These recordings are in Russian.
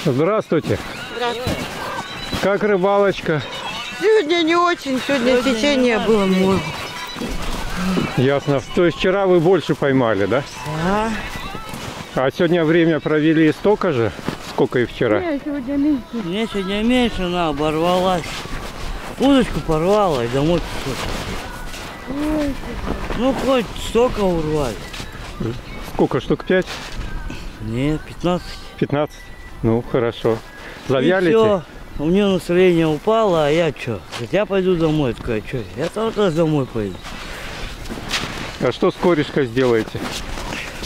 Здравствуйте. Здравствуйте. Как рыбалочка? Сегодня не очень, сегодня течение было много. Ясно. То есть вчера вы больше поймали, да? Да. А сегодня время провели столько же, сколько и вчера? Нет, сегодня меньше. Мне сегодня меньше, она оборвалась. Удочку порвала и домой пошла. Ну, хоть столько урвали. Сколько, штук 5? Не, 15. 15? Ну, хорошо. И Завялите? всё. У меня настроение упало, а я что? Я пойду домой. Такая, что? Я тоже домой пойду. А что с корешкой сделаете?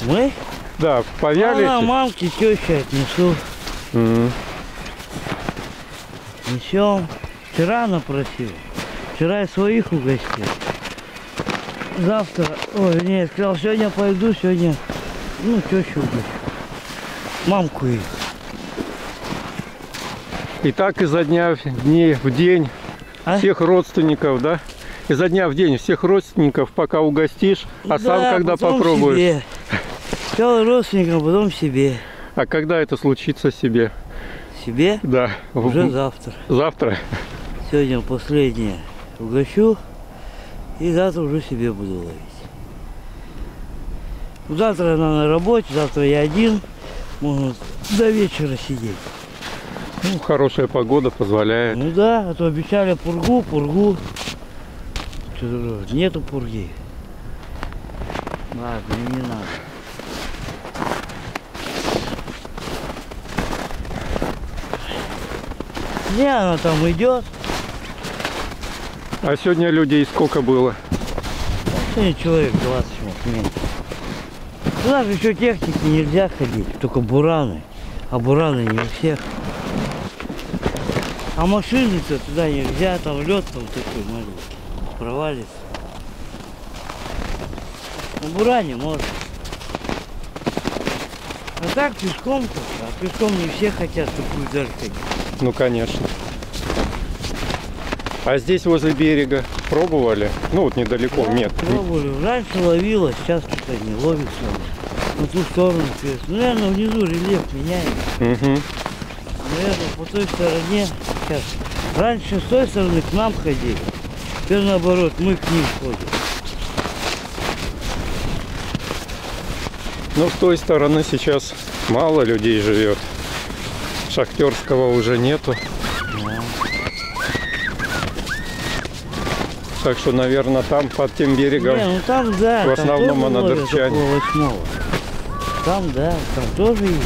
Мы? Да, повялите? Она мамке, теща отнесу. Несем. Вчера она просила. Вчера я своих угостил. Завтра, ой, нет, сказал, сегодня пойду, сегодня, ну, тещу угощу. Мамку ей. И так изо дня в день всех родственников, да? Изо дня в день всех родственников, пока угостишь, а сам когда попробуешь. Себе. Сначала родственникам, потом себе. А когда это случится себе? Себе? Да. Уже завтра. Завтра? Сегодня последнее угощу. И завтра уже себе буду ловить. Завтра она на работе, завтра я один. Можно до вечера сидеть. Ну, хорошая погода позволяет. Ну да, а то обещали пургу. Что-то нету пурги. Ладно, не надо. Не, она там идет. А сегодня людей сколько было? Сегодня человек 20 меньше. Туда же еще техники нельзя ходить, только бураны. А бураны не у всех. А машины-то туда нельзя, там лед там такой маленький, провалится. На буране можно. А так пешком-то, а пешком не все хотят такую даль ходить. Ну, конечно. А здесь возле берега пробовали? Ну, вот недалеко, Да, нет. пробовали. Раньше ловила, сейчас что-то не ловится. На ту сторону. Ну, наверное, внизу рельеф меняется. Угу. Наверное, по той стороне сейчас. Раньше с той стороны к нам ходили. Теперь наоборот, мы к ним ходим. Ну, с той стороны сейчас мало людей живет. Шахтерского уже нету. Да. Так что, наверное, там под тем берегом Не, ну там да. в основном там тоже анадырчане. ловят около 8. Там да, там тоже есть.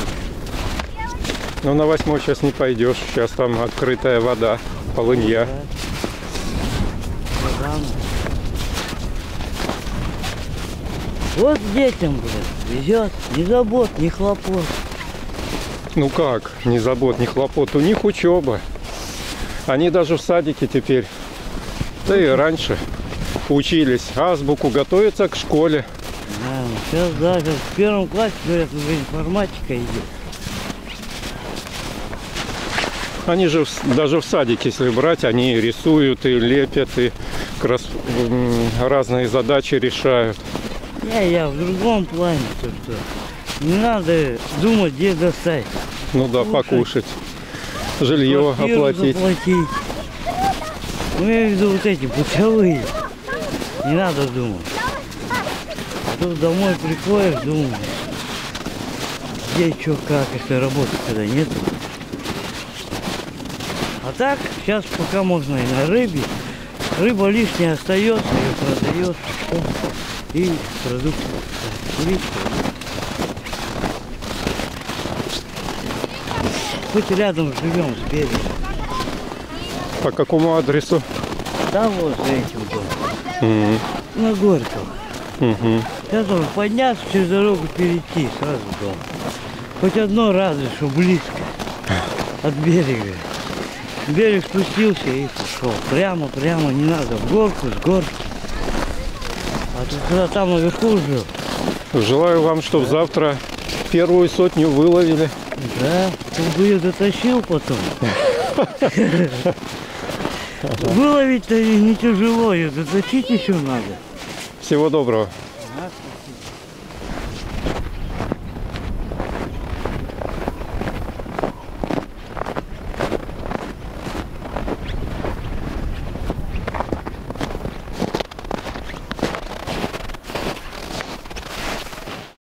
Ну, на 8 сейчас не пойдешь. Сейчас там открытая вода, полынья. Да. Рано. Вот детям, блядь, везет. Ни забот, ни хлопот. Ну как, ни забот, ни хлопот. У них учеба. Они даже в садике теперь, да и раньше учились азбуку, готовятся к школе. Да, сейчас даже в первом классе, говорят, уже информатика идет. Они же даже в садике, если брать, они рисуют и лепят, и разные задачи решают. Я в другом плане, то что не надо думать, где достать. Ну да, Слушай, покушать, жилье квартиру оплатить. заплатить. Ну, я имею в виду вот эти путевые. Не надо думать. Тут домой приходишь, думаешь, где, что, как, если работы когда нет. А так, сейчас пока можно и на рыбе. Рыба лишняя остается, ее продаешь. И продукты. Хоть рядом живем с берегом. По какому адресу? Да вот за этим домом. На Горького. Сейчас он подняться, через дорогу перейти, сразу дом. Хоть одно радость, что близко от берега. Берег спустился и пошел. Прямо, не надо. В горку, с горки. А тут когда там наверху жил. Желаю вам, чтобы завтра первую сотню выловили. Да, он бы ее дотащил потом. Выловить-то не тяжело, ее дотащить еще надо. Всего доброго.